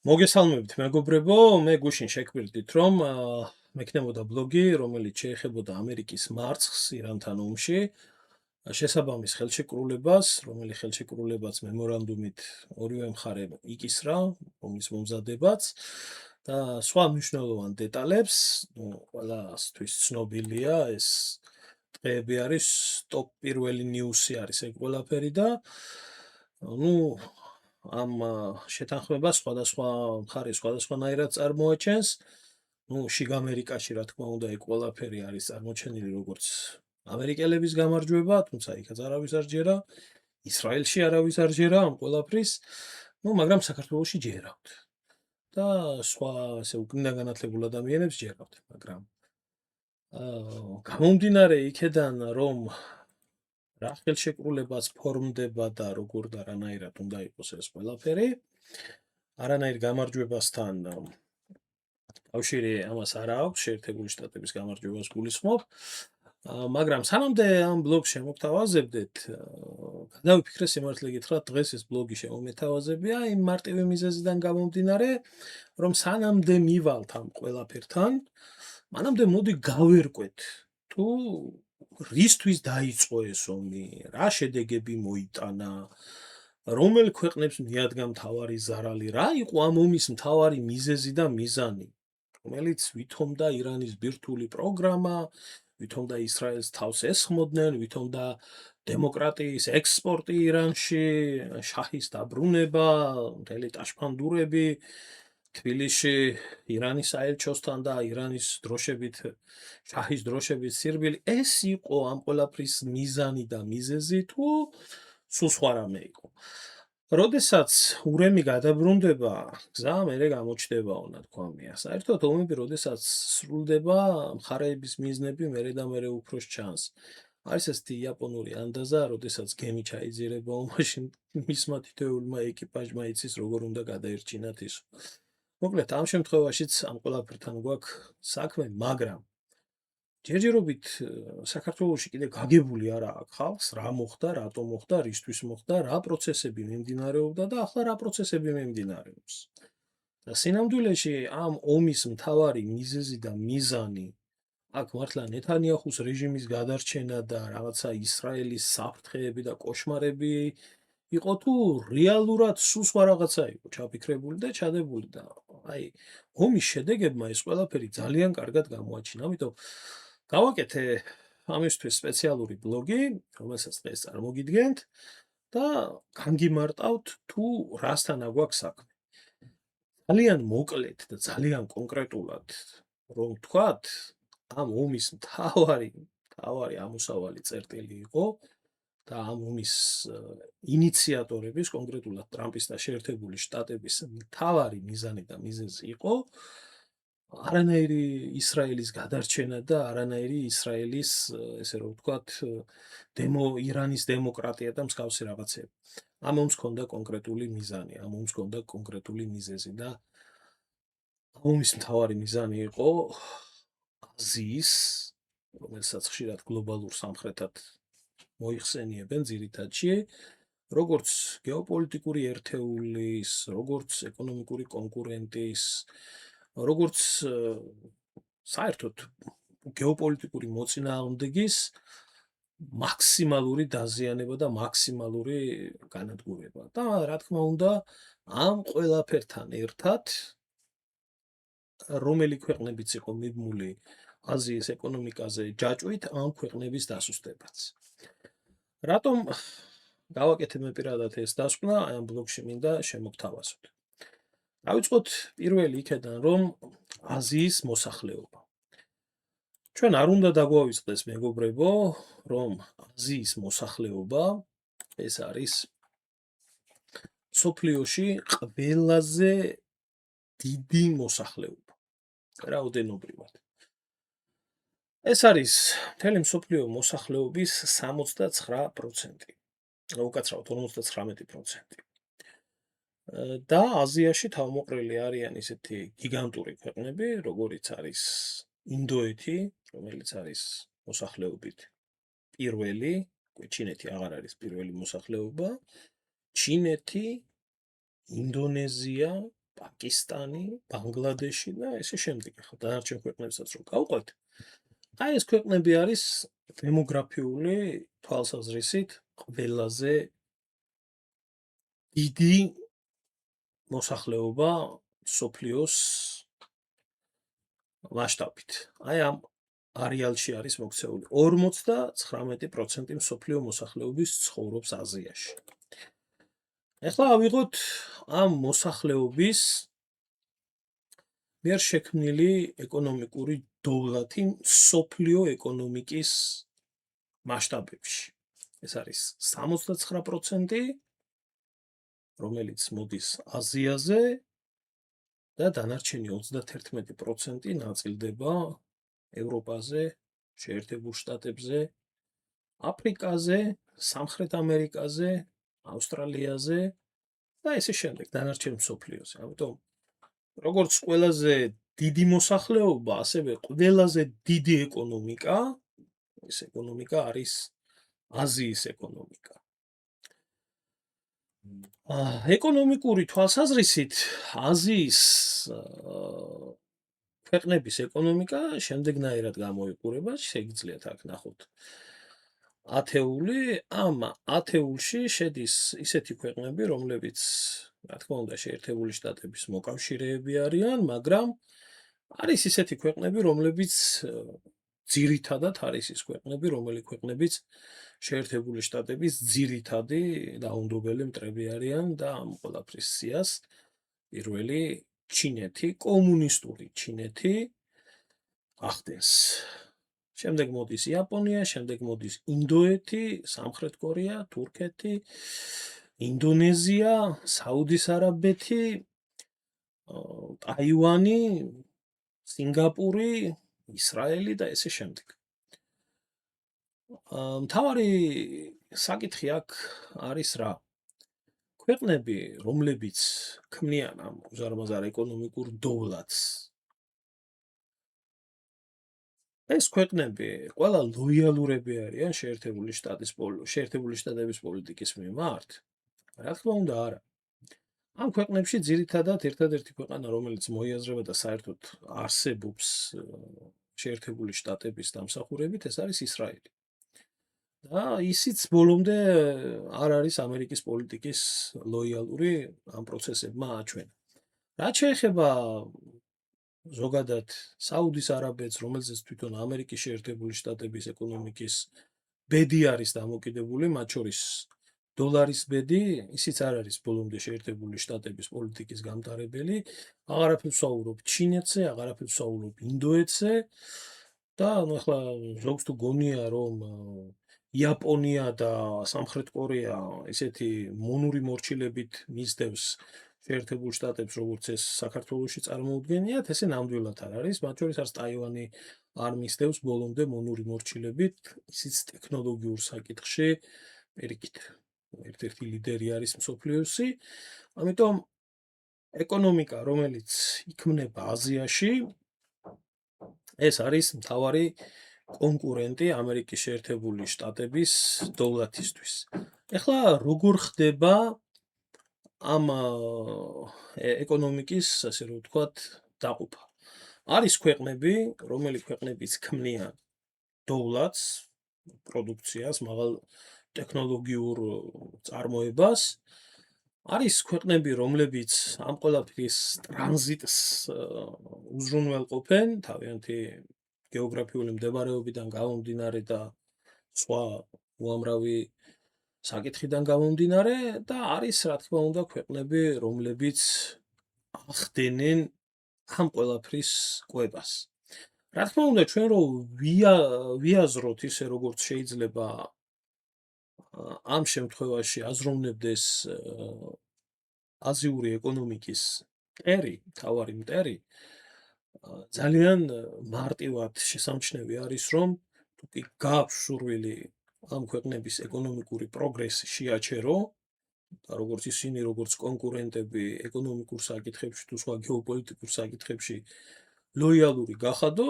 მოგესალმებით მეგობრებო, მე გუშინ შეგვირდით რომ მექნებოდა ბლოგი, რომელიც შეეხებოდა ამერიკის მარცხს ირანთან ომში, შესაბამის ხელშეკრულებას, რომელიც ხელშეკრულებაც მემორანდუმით ორივე მხარე იკისრა, ომის მომზადებაც და სხვა მნიშვნელოვან დეტალებს, ყველასთვის ცნობილია ეს დღეები არის ტოპ პირველი ნიუსი არის ეგ ყველაფერი და ამ შეთანხმებას სხვადასხვა მხარე სხვადასხვანაირად წარმოაჩენს. შიგ ამერიკაში, რა თქმა უნდა, ეგ ყველაფერი არის წარმოჩენილი როგორც ამერიკელების გამარჯვება, თუმცა იქაც არავის არ ჯერა, ისრაელში არავის არ ჯერა ამ ყველაფრის, მაგრამ საქართველოში ჯერავთ. და სხვა ესე უკნიდან განათლებულ ადამიანებს ჯერავთ, მაგრამ გამომდინარე იქედან, რომ რა ხელშეკრულებას ფორმდება და როგორ და რანაირად უნდა იყოს ეს ყველაფერი, არანაირ გამარჯვებასთან კავშირი ამას არ აქვს, შეერთებული შტატების გამარჯვებას გულისხმობ, მაგრამ სანამდე ამ ბლოგს შემოგთავაზებდეთ, გადავიფიქრე სიმართლე გითხრათ, დღეს ეს ბლოგი შემომეთავაზებია იმ მარტივი მიზეზიდან გამომდინარე, რომ სანამდე მივალთ ამ ყველაფერთან, მანამდე მოდი გავერკვეთ, თუ რისთვის დაიწყო ეს ომი, რა შედეგები მოიტანა, რომელ ქვეყნებს მიადგა მთავარი ზარალი, რა იყო ამ ომის მთავარი მიზეზი და მიზანი, რომელიც ვითომდა ირანის ბირთვული პროგრამა, ვითომდა ისრაელს თავს ესხმოდნენ, ვითომდა დემოკრატიის ექსპორტი ირანში, შაჰის დაბრუნება, მთელი ტაშფანდურები, თბილისში ირანის საელჩოსთან და ირანის დროშებით, შაჰის დროშებით სირბილი, ეს იყო ამ ყველაფრის მიზანი და მიზეზი, თუ სულ სხვა რამე იყო. როდესაც ურემი გადაბრუნდება, გზა მერე გამოჩნდება, ნათქვამია. საერთოდ ომები, როდესაც სრულდება, მხარეების მიზნები მერე და მერე უფრო ჩანს. არის ესეთი იაპონური ანდაზა, როდესაც გემი ჩაიძირება ომში, მისმა თითოეულმა ეკიპაჟმა იცის, როგორ უნდა გადაერჩინათ ის. მოკლედ, ამ შემთხვევაშიც ამ ყველაფერთან გვაქვს საქმე, მაგრამ ჯერჯერობით საქართველოში კიდე გაგებული არა აქვს ხალხს, რა მოხდა, რატო მოხდა, რისთვის მოხდა, რა პროცესები მიმდინარეობდა და ახლა რა პროცესები მიმდინარეობს. და სინამდვილეში ამ ომის მთავარი მიზეზი და მიზანი აქ მართლა ნეთანიაჰუს რეჟიმის გადარჩენა და რაღაცა ისრაელის საფრთხეები და კოშმარები იყო თუ რეალურად სულ სხვა რაღაცა იყო ჩაფიქრებული და ჩადებული და ომის შედეგებმა ეს ყველაფერი ძალიან კარგად გამოაჩინა. ამიტომ გავაკეთე ამისთვის სპეციალური ბლოგი, რომელსაც დღეს წარმოგიდგენთ და განგიმარტავთ თუ რასთან აგვაქვს საქმე. ძალიან მოკლედ და ძალიან კონკრეტულად რომ ვთქვათ, ამ ომის მთავარი ამოსავალი წერტილი იყო და ამ ომის ინიციატორების, კონკრეტულად ტრამპის და შეერთებული შტატების მთავარი მიზანი და მიზეზი იყო არანაირი ისრაელის გადარჩენა და არანაირი ისრაელის, ესე რომ ვთქვათ, ირანის დემოკრატია და მსგავსი რაღაცები. ამ ომს ჰქონდა კონკრეტული მიზანი, ამ ომს ჰქონდა კონკრეტული მიზეზი და ამ ომის მთავარი მიზანი იყო აზიის, რომელსაც ხშირად გლობალურ სამხრეთად მოიხსენიებენ ძირითადში, როგორც გეოპოლიტიკური ერთეულის, როგორც ეკონომიკური კონკურენტის, როგორც საერთოდ გეოპოლიტიკური მოწინააღმდეგის მაქსიმალური დაზიანება და მაქსიმალური განადგურება. და რა თქმა უნდა, ამ ყველაფერთან ერთად, რომელი ქვეყნებიც იყო მიბმული აზიის ეკონომიკაზე ჯაჭვით, ამ ქვეყნების დასუსტებაც. რატომ გავაკეთე მე პირადად ეს დასკვნა, ამ ბლოგში მინდა შემოგთავაზოთ. დავიწყოთ პირველი იქედან, რომ აზიის მოსახლეობა. ჩვენ არ უნდა დაგვავიწყდეს მეგობრებო, რომ აზიის მოსახლეობა ეს არის მსოფლიოში ყველაზე დიდი მოსახლეობა. რაოდენობრივად. ეს არის მთელი მსოფლიო მოსახლეობის 69%. უკაცრავად 59%. და აზიაში თავმოყრილი არიან ისეთი გიგანტური ქვეყნები, როგორიც არის ინდოეთი, რომელიც არის მოსახლეობით პირველი, ჩინეთი აღარ არის პირველი მოსახლეობა, ჩინეთი, ინდონეზია, პაკისტანი, ბანგლადეში და ესე შემდეგ. ახლა დანარჩენ ქვეყნებსაც რო გავყვეთ, აი ეს ქვეყნები არის დემოგრაფიული თვალსაზრისით ყველაზე დიდი მოსახლეობა მსოფლიოს მასშტაბით. აი ამ არეალში არის მოქცეული 59% მსოფლიო მოსახლეობის ცხოვრობს აზიაში. ახლა ავიღოთ ამ მოსახლეობის მიერ შექმნილი ეკონომიკური დოვლათი მსოფლიო ეკონომიკის მასშტაბებში. ეს არის 69%, რომელიც მოდის აზიაზე და დანარჩენი 31% ნაწილდება ევროპაზე, შეერთებულ შტატებზე, აფრიკაზე, სამხრეთ ამერიკაზე, ავსტრალიაზე და ესე შემდეგ დანარჩენ მსოფლიოზე. ამიტომ როგორც ყველაზე დიდი მოსახლეობა, ასევე ყველაზე დიდი ეკონომიკა, ეს ეკონომიკა არის აზიის ეკონომიკა. ეკონომიკური თვალსაზრისით აზიის ქვეყნების ეკონომიკა შემდეგნაირად გამოიყურება, შეგიძლიათ აქ ნახოთ ათეული, ამ ათეულში შედის ისეთი ქვეყნები, რომლებიც, რა თქმა უნდა, შეერთებული შტატების მოკავშირეები არიან, მაგრამ არის ისეთი ქვეყნები, რომლებიც ძირითადად არის ის ქვეყნები, რომელი ქვეყნებიც შეერთებული შტატების ძირითადი დაუნდობელი მტრები არიან და ამ ყველაფრის სიას პირველი ჩინეთი, კომუნისტური ჩინეთი ახდენს. შემდეგ მოდის იაპონია, შემდეგ მოდის ინდოეთი, სამხრეთ კორეა, თურქეთი, ინდონეზია, საუდის არაბეთი, ტაივანი, სინგაპური, ისრაელი და ესე შემდეგ. მთავარი საკითხი აქ არის რა? ქვეყნები, რომლებიც ქმნიან ამ უზარმაზარ ეკონომიკურ დოვლათს, ეს ქვეყნები ყველა ლოიალურები არიან შეერთებული შტატების პოლიტიკის მიმართ? რა თქმა უნდა, არა. ამ ქვეყნებში ძირითადად ერთადერთი ქვეყანა, რომელიც მოიაზრება და საერთოდ არსებობს შეერთებული შტატების დამსახურებით, ეს არის ისრაელი. და ისიც ბოლომდე არ არის ამერიკის პოლიტიკის ლოიალური ამ პროცესებმა აჩვენა. რაც შეეხება ზოგადად საუდის არაბეთს, რომელზეც თვითონ ამერიკის შეერთებული შტატების ეკონომიკის ბედი არის დამოკიდებული, მათ შორის დოლარის ბედი, ისიც არ არის ბოლომდე შეერთებული შტატების პოლიტიკის გამტარებელი, აღარაფერს ვსაუბრობ ჩინეთზე, აღარაფერს ვსაუბრობ ინდოეთზე და ახლა ზოგს თუ გონია, რომ იაპონია და სამხრეთ კორეა ესეთი მონური მორჩილებით მისდევს შეერთებულ შტატებს, როგორც ეს საქართველოში წარმოუდგენიათ, ესე ნამდვილად არ არის. მათ შორის არც ტაივანი არ მისდევს ბოლომდე მონური მორჩილებით, ისიც ტექნოლოგიურ საკითხში პირიქით ერთ-ერთი ლიდერი არის მსოფლიოსი. ამიტომ ეკონომიკა, რომელიც იქმნება აზიაში, ეს არის მთავარი კონკურენტი ამერიკის შეერთებული შტატების დოვლათისთვის. ეხლა როგორ ხდება ამ ეკონომიკის, ასე რომ ვთქვათ, დაყოფა? არის ქვეყნები, რომელი ქვეყნებიც ქმნიან დოვლათს, პროდუქციას, მაღალ ტექნოლოგიურ წარმოებას, არის ქვეყნები, რომლებიც ამ ყველაფრის ტრანზიტს უზრუნველყოფენ თავიანთი გეოგრაფიული მდებარეობიდან გამომდინარე და სხვა უამრავი საკითხიდან გამომდინარე და არის, რა თქმა უნდა, ქვეყნები, რომლებიც ახდენენ ამ ყველაფრის კვებას. რა თქმა უნდა, ჩვენ რო ვიაზროთ ისე, როგორც შეიძლება ამ შემთხვევაში აზროვნებდეს აზიური ეკონომიკის მთავარი მტერი, ძალიან მარტივად შესამჩნევი არის, რომ თუკი გაქვს სურვილი ამ ქვეყნების ეკონომიკური პროგრესი შეაჩერო, როგორც ისინი, როგორც კონკურენტები ეკონომიკურ საკითხებში თუ სხვა გეოპოლიტიკურ საკითხებში ლოიალური გახადო,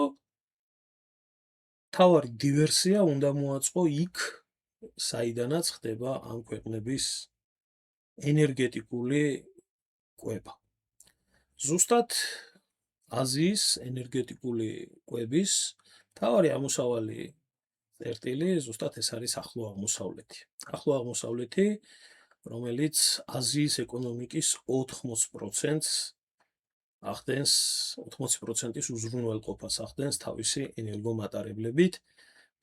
მთავარი დივერსია უნდა მოაწყო იქ, საიდანაც ხდება ამ ქვეყნების ენერგეტიკული კვება. ზუსტად აზიის ენერგეტიკული კვების მთავარი ამოსავალი წერტილი ზუსტად ეს არის ახლო აღმოსავლეთი. ახლო აღმოსავლეთი, რომელიც აზიის ეკონომიკის 80%-ს ახდენს, 80%-ის უზრუნველყოფას ახდენს თავისი ენერგომატარებლებით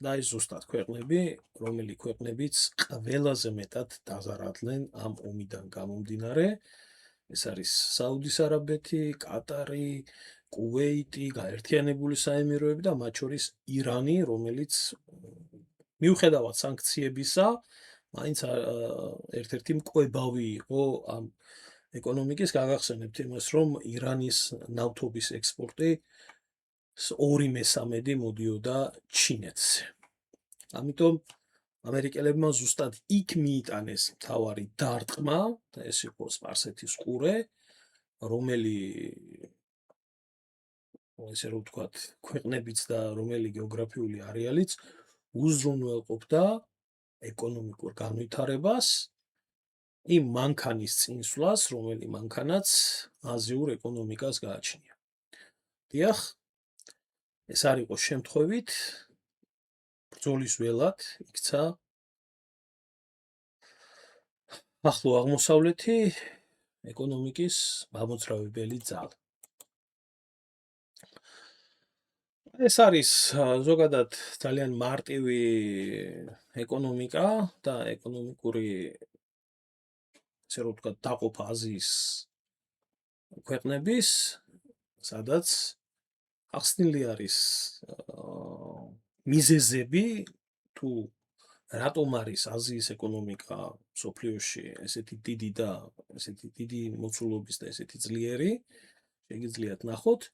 და ეს ზუსტად ქვეყნები, რომელი ქვეყნებიც ყველაზე მეტად დაზარალდნენ ამ ომიდან გამომდინარე. ეს არის საუდის არაბეთი, კატარი, კუვეიტი, გაერთიანებული საემიროები და მათ შორის ირანი, რომელიც მიუხედავად სანქციებისა, მაინც ერთ-ერთი მკვლევარი იყო ამ ეკონომიკის. გაგახსენებთ იმას, რომ ირანის ნავთობის ექსპორტი 2/3 მოდიოდა ჩინეთზე. ამიტომ ამერიკელებმა ზუსტად იქ მიიტანეს მთავარი დარტყმა და ეს იყო სპარსეთის ყურე, რომელი ესე რომ ვთქვათ, ქვეყნებიც და რომელი გეოგრაფიული არეალიც უზრუნველყოფდა ეკონომიკურ განვითარებას იმ მანქანის წინსვლას, რომელი მანქანაც აზიურ ეკონომიკას გააჩნია. დიახ, ეს არ იყო შემთხვევით, ბრძოლის ველად იქცა ახლო აღმოსავლეთი ეკონომიკის მამოძრავებელი ძალა. ეს არის ზოგადად ძალიან მარტივი ეკონომიკა და ეკონომიკური ესე რომ ვთქვათ დაყოფა აზიის ქვეყნების, სადაც ახსნილი არის მიზეზები თუ რატომ არის აზიის ეკონომიკა მსოფლიოში ესეთი დიდი და ესეთი დიდი მოცულობის და ესეთი ძლიერი, შეგიძლიათ ნახოთ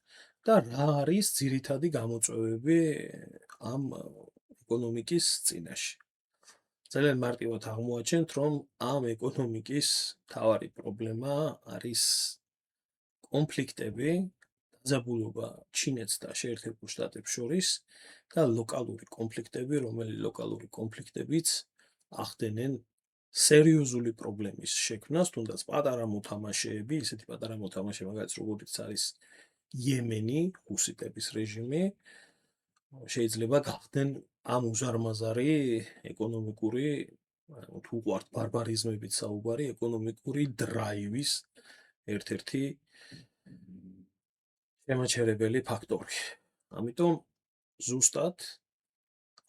და რა არის ძირითადი გამოწვევები ამ ეკონომიკის წინაშე. ძალიან მარტივად აღმოაჩენთ, რომ ამ ეკონომიკის მთავარი პრობლემა არის კონფლიქტები, დაძაბულობა ჩინეთს და შეერთებულ შტატებს შორის და ლოკალური კონფლიქტები, რომელი ლოკალური კონფლიქტებიც ახდენენ სერიოზული პრობლემის შექმნას, თუნდაც პატარა მოთამაშეები, ისეთი პატარა მოთამაშე, მაგალითად როგორიც არის იემენი, ჰუსიტების რეჟიმი, შეიძლება გახდნენ ამ უზარმაზარი ეკონომიკური, თუ ვყვართ ბარბარიზმებით საუბარი, ეკონომიკური დრაივის ერთ-ერთი შემაჩერებელი ფაქტორი. ამიტომ ზუსტად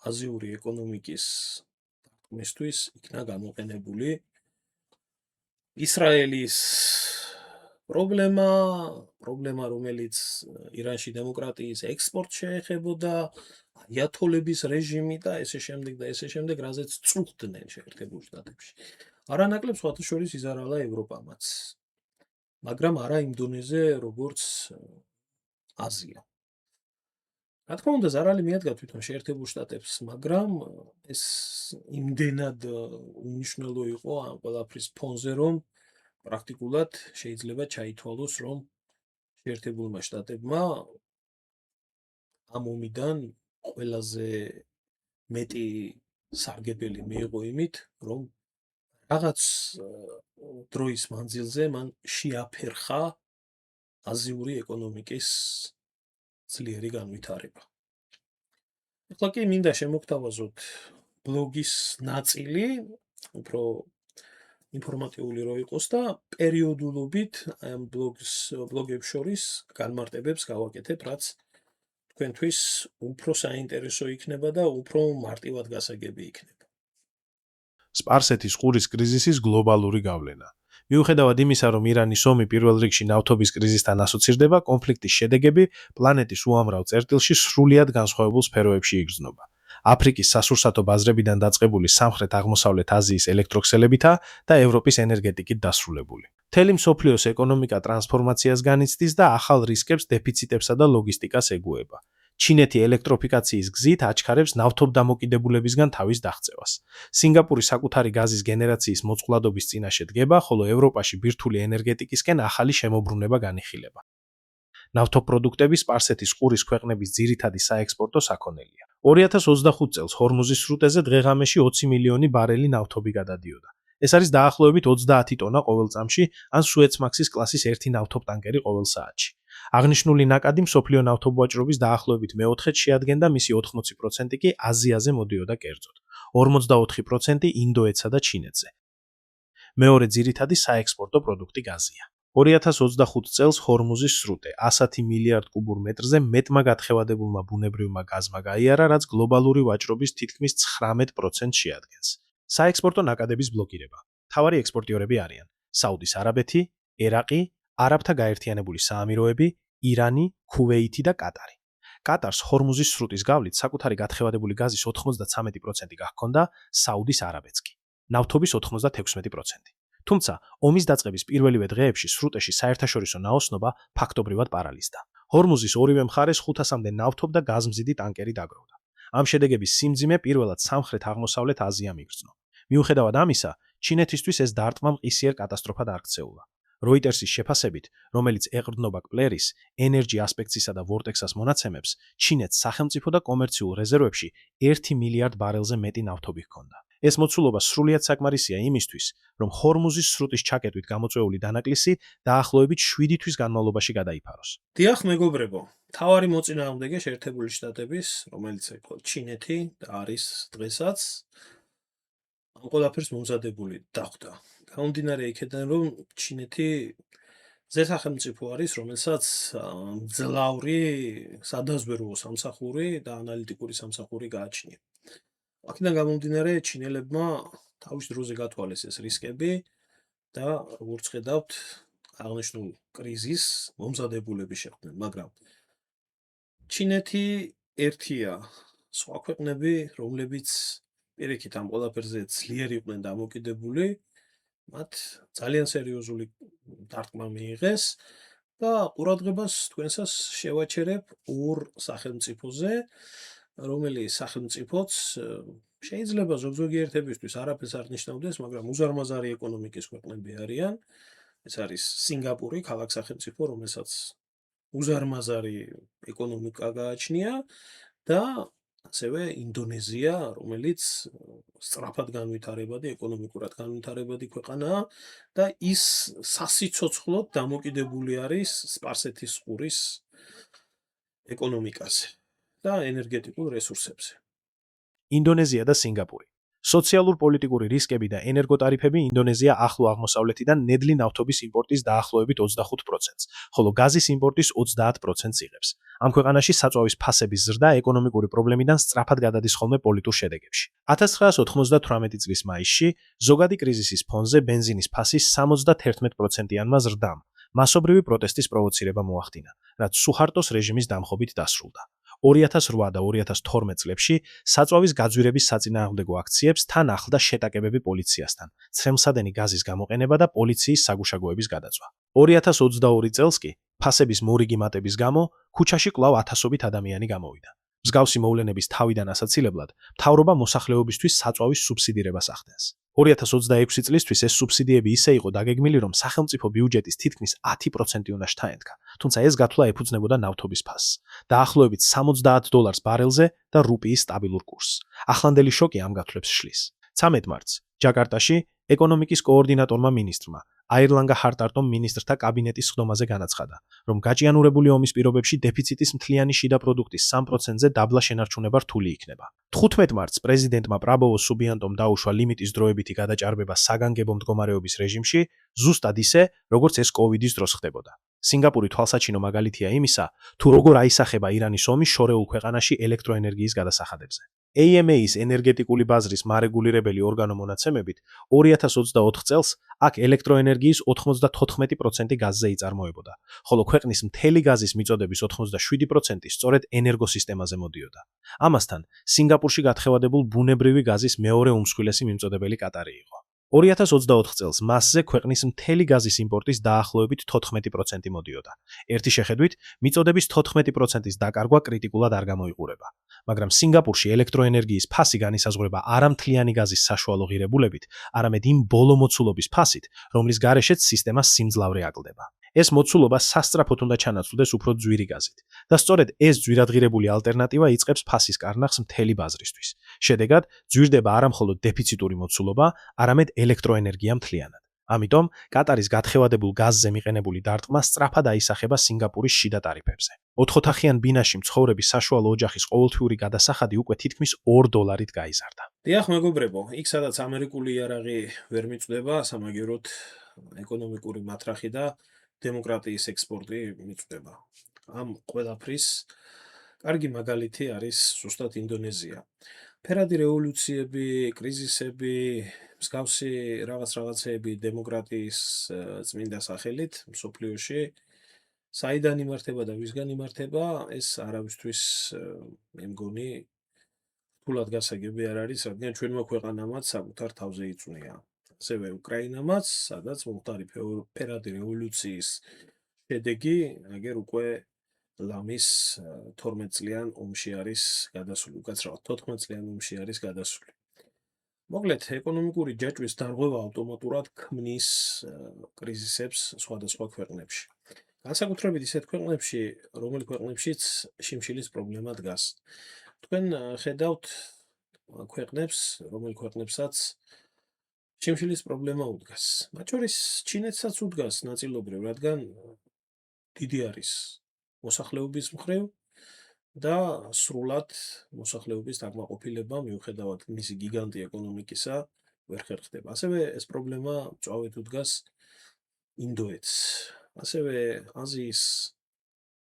აზიური ეკონომიკის დარტყმისთვის იქნა გამოყენებული ისრაელის პრობლემა, რომელიც ირანში დემოკრატიის ექსპორტს შეეხებოდა, აიათოლების რეჟიმი და ესე შემდეგ, რაზეც წუხდნენ შეერთებულ შტატებში. არანაკლებ სხვათა შორის იზარალა ევროპამაც, მაგრამ არა იმ დონეზე, როგორც აზია. რა თქმა უნდა, ზარალი მიადგა თვითონ შეერთებულ შტატებს, მაგრამ ეს იმდენად უნიშნელო იყო ამ ყველაფრის ფონზე, რომ პრაქტიკულად შეიძლება ჩაითვალოს, რომ შეერთებულმა შტატებმა ამ ომიდან ყველაზე მეტი სარგებელი მიიღო იმით, რომ რაღაც დროის მანძილზე მან შეაფერხა აზიური ეკონომიკის ძლიერი განვითარება. ახლა კი მინდა შემოგთავაზოთ ბლოგის ნაწილი, უფრო ინფორმატიული რო იყოს და პერიოდულობით ამ ბლოგებს შორის განმარტებებს გავაკეთებ, რაც თქვენთვის უფრო საინტერესო იქნება და უფრო მარტივად გასაგები იქნება. სპარსეთის ყურის კრიზისის გლობალური გავლენა. მიუხედავად იმისა, რომ ირანის ომი პირველ რიგში ნავთობის კრიზისთან ასოცირდება, კონფლიქტის შედეგები პლანეტის უამრავ წერტილში სრულიად განსხვავებულ სფეროებში იგრძნობა. აფრიკის სასურსათო ბაზრებიდან დაწყებული სამხრეთ-აღმოსავლეთ აზიის ელექტროქსელებითა და ევროპის ენერგეტიკით დასრულებული. მთელი მსოფლიოს ეკონომიკა ტრანსფორმაციას განიცდის და ახალ რისკებს, დეფიციტებსა და ლოგისტიკას ეგუება. ჩინეთი ელექტროფიკაციის გზით აჩქარებს ნავთობდამოკიდებულებისგან თავის დაღწევას. სინგაპური საკუთარი გაზის გენერაციის მოწყვლადობის წინაშე დგება, ხოლო ევროპაში ბირთვული ენერგეტიკისკენ ახალი შემოbrunება განიხილება. ნავთობპროდუქტები სპარსეთის ყურის ქვეყნების ძირითადი საექსპორტო საქონელია. 2025 წელს ჰორმუზის სრუტეზე დღე-ღამეში 20 მილიონი ბარელი ნავთობი გადადიოდა. ეს არის დაახლოებით 30 ტონა ყოველ წამში, ან სუეცმაქსის კლასის ერთი ნავთობტანკერი ყოველ საათში. აღნიშნული ნაკადი მსოფლიო ნავთობვაჭრობის დაახლოებით მეოთხედს შეადგენდა, მისი 80% კი აზიაზე მოდიოდა კერძოდ, 44% ინდოეთსა და ჩინეთზე. მეორე ძირითადი საექსპორტო პროდუქტი გაზია. 2025 წელს ჰორმუზის სრუტე 110 მილიარდ კუბურ მეტრზე მეტმა გათხევადებულმა ბუნებრივმა გაზმა გაიარა, რაც გლობალური ვაჭრობის თითქმის 19% შეადგენს. საექსპორტო ნაკადების ბლოკირება. მთავარი ექსპორტიორები არიან საუდის არაბეთი, ერაყი, არაბთა გაერთიანებული საამიროები, ირანი, ქუვეითი და კატარი. კატარს ჰორმუზის სრუტის გავლით საკუთარი გათხევადებული გაზის 93% გაჰქონდა, საუდის არაბეთს კი ნავთობის 96%. თუმცა, ომის დაწყების პირველივე დღეებში სრუტეში საერთაშორისო ნაოსნობა ფაქტობრივად პარალიზდა. ჰორმუზის ორივე მხარეს 500-მდე ნავთობ და გაზმზიდი ტანკერი დაგროვდა. ამ შედეგების სიმძიმე პირველად სამხრეთ-აღმოსავლეთ აზიამ იგრძნო. მიუხედავად ამისა, ჩინეთისთვის ეს დარტყმა მყისიერ კატასტროფად არ ქცეულა. როიტერსის შეფასებით, რომელიც ეყრდნობა კპლერის, ენერჯი ასპექტსისა და ვორტექსას მონაცემებს, ჩინეთს სახელმწიფო და კომერციულ რეზერვებში 1 მილიარდ ბარელზე მეტი ნავთობი ჰქონდა. ეს მოცულობა სრულიად საკმარისია იმისთვის, რომ ჰორმუზის სრუტის ჩაკეტვით გამოწვეული დანაკლისი დაახლოებით 7 თვის განმავლობაში გადაიფაროს. დიახ, მეგობრებო, მთავარი მოწინააღმდეგე შეერთებული შტატების, რომელიც იყო ჩინეთი და არის დღესაც, ამ ყველაფერს მომზადებული დახვდა. გამომდინარე იქედან, რომ ჩინეთი ზესახელმწიფო არის, რომელსაც მძლავრი სადაზვერვო სამსახური და ანალიტიკური სამსახური გააჩნია. აქედან გამომდინარე, ჩინელებმა თავის დროზე გათვალეს ეს რისკები და როგორც ხედავთ, აღნიშნულ კრიზისს მომზადებულები შეხვდნენ, მაგრამ ჩინეთი ერთია, სხვა ქვეყნები, რომლებიც პირიქით ამ ყველაფერზე ძლიერ იყვნენ დამოკიდებული, მათ ძალიან სერიოზული დარტყმა მიიღეს და ყურადღებას თქვენსას შევაჩერებ ორ სახელმწიფოზე, რომელიც სახელმწიფოც შეიძლება ზოგიერთებისთვის არაფერს არ ნიშნავდეს, მაგრამ უზარმაზარი ეკონომიკის ქვეყნები არიან. ეს არის სინგაპური, ქალაქ-სახელმწიფო, რომელსაც უზარმაზარი ეკონომიკა გააჩნია და ასევე ინდონეზია, რომელიც სწრაფად განვითარებადი, ეკონომიკურად განვითარებადი ქვეყანაა და ის სასიცოცხლოდ დამოკიდებული არის სპარსეთის ყურის ეკონომიკაზე და ენერგეტიკულ რესურსებზე. ინდონეზია და სინგაპური. სოციალურ-პოლიტიკური რისკები და ენერგოტარიფები ინდონეზია ახლო აღმოსავლეთიდან ნედლი ნავთობის იმპორტის დაახლოებით 25%-ს, ხოლო გაზის იმპორტის 30%-ს იღებს. ამ ქვეყანაში საწვავის ფასების ზრდა ეკონომიკური პრობლემიდან სწრაფად გადადის ხოლმე პოლიტურ შედეგებში. 1998 წლის მაისში ზოგადი კრიზისის ფონზე ბენზინის ფასი 71%-იანმა ზრდამ მასობრივი პროტესტის პროვოცირება მოახდინა, რაც სუჰარტოს რეჟიმის დამხობით დასრულდა. 2008 და 2012 წლებში საწვავის გაძვირების საწინააღმდეგო აქციებს თან ახლდა შეტაკებები პოლიციასთან, ცხელმსადენი გაზის გამოყენება და პოლიციის საგუშაგოების გადაწვა. 2022 წელს კი ფასების მორიგი მატების გამო ქუჩაში კვლავ ათასობით ადამიანი გამოვიდა. მსგავსი მოვლენების თავიდან ასაცილებლად, მთავრობა მოსახლეობისთვის საწვავის სუბსიდირებას ახდენს. 2026 წლისთვის ეს სუბსიდიები ისე იყო დაგეგმილი, რომ სახელმწიფო ბიუჯეტის თითქმის 10% უნდა შთაენთქა, თუმცა ეს გათვლა ეფუძნებოდა ნავთობის ფასს, დაახლოებით $70 ბარელზე და რუპიის სტაბილურ კურსს. ახლანდელი შოკი ამ გათვლებს შლის. 13 მარტს ჯაკარტაში ეკონომიკის კოორდინატორმა მინისტრმა აირლანგა ჰარტარტომ მინისტრთა კაბინეტის სხდომაზე განაცხადა, რომ გაჭიანურებული ომის პირობებში დეფიციტის მთლიანი შიდა პროდუქტის 3%-ზე დაბლა შენარჩუნება რთული იქნება. 15 მარტს პრეზიდენტმა პრაბოვო სუბიანტომ დაუშვა ლიმიტის დროებითი გადაჭარბება საგანგებო მდგომარეობის რეჟიმში, ზუსტად ისე, როგორც ეს კოვიდის დროს ხდებოდა. სინგაპური თვალსაჩინო მაგალითია იმისა, თუ როგორ აისახება ირანის ომი შორეულ ქვეყანაში ელექტროენერგიის გადასახადებზე. AMA-ის ენერგეტიკული ბაზრის მარეგულირებელი ორგანო მონაცემებით 2024 წელს აქ ელექტროენერგიის 94% გაზზე იწარმოებოდა, ხოლო ქვეყნის მთელი გაზის მიწოდების 87% სწორედ ენერგოსისტემაზე მოდიოდა. ამასთან, სინგაპურში გათხევადებულ ბუნებრივი გაზის მეორე უმსხვილესი მიმწოდებელი კატარი იყო. 2024 წელს მასზე ქვეყნის მთელი გაზის იმპორტის დაახლოებით 14% მოდიოდა. ერთი შეხედვით, მიწოდების 14%-ის დაკარგვა კრიტიკულად არ გამოიყურება. მაგრამ სინგაპურში ელექტროენერგიის ფასი განისაზღვრება არა მთლიანი გაზის საშუალო ღირებულებით, არამედ იმ ბოლო მოცულობის ფასით, რომლის გარეშეც სისტემა სიმძლავრე აკლდება. ეს მოცულობა სასწრაფოდ უნდა ჩანაცვლდეს უფრო ძვირი გაზით და სწორედ ეს ძვირადღირებული ალტერნატივა იწყებს ფასის კარნახს მთელი ბაზრისთვის. შედეგად ძვირდება არა მხოლოდ დეფიციტური მოცულობა, არამედ ელექტროენერგია მთლიანად. ამიტომ კატარის გათხევადებულ გაზზე მიყენებული დარტყმა სწრაფად აისახება სინგაპურის შიდა ტარიფებზე. 4 ოთახიან ბინაში მცხოვრების საშუალო ოჯახის ყოველთვიური გადასახადი უკვე თითქმის $2 გაიზარდა. დიახ, მეგობრებო, იქ სადაც ამერიკული იარაღი ვერ მიწვდება, სამაგიეროდ ეკონომიკური მატრახი და დემოკრატიის ექსპორტი მიწვდება. ამ ყველაფრის კარგი მაგალითი არის ზუსტად ინდონეზია. ფერადი რევოლუციები, კრიზისები, მსგავსი რაღაცეები დემოკრატიის წმინდა სახელით მსოფლიოში საიდან იმართება და ვისგან იმართება, ეს არავისთვის მე მგონი რთულად გასაგები არ არის, რადგან ჩვენმა ქვეყანამაც საკუთარ თავზე იწვნია. ასევე უკრაინამაც, სადაც მომხდარი ფერადი რევოლუციის შედეგი, აგერ უკვე ლამის 12 წლიან ომში არის გადასული, უკაცრავად 14 წლიან ომში არის გადასული. მოკლედ, ეკონომიკური ჯაჭვის დარღვევა ავტომატურად ქმნის კრიზისებს სხვადასხვა ქვეყნებში. განსაკუთრებით ისეთ ქვეყნებში, რომელ ქვეყნებშიც შიმშილის პრობლემა დგას. თქვენ ხედავთ ქვეყნებს, რომელ ქვეყნებსაც შიმშილის პრობლემა უდგას. მათ შორის ჩინეთსაც უდგას ნაწილობრივ, რადგან დიდი არის მოსახლეობის მხრივ და სრულად მოსახლეობის დაკმაყოფილება მიუხედავად მისი გიგანტი ეკონომიკისა ვერ ხერხდება. ასევე ეს პრობლემა მწვავედ უდგას ინდოეთს. ასევე აზიის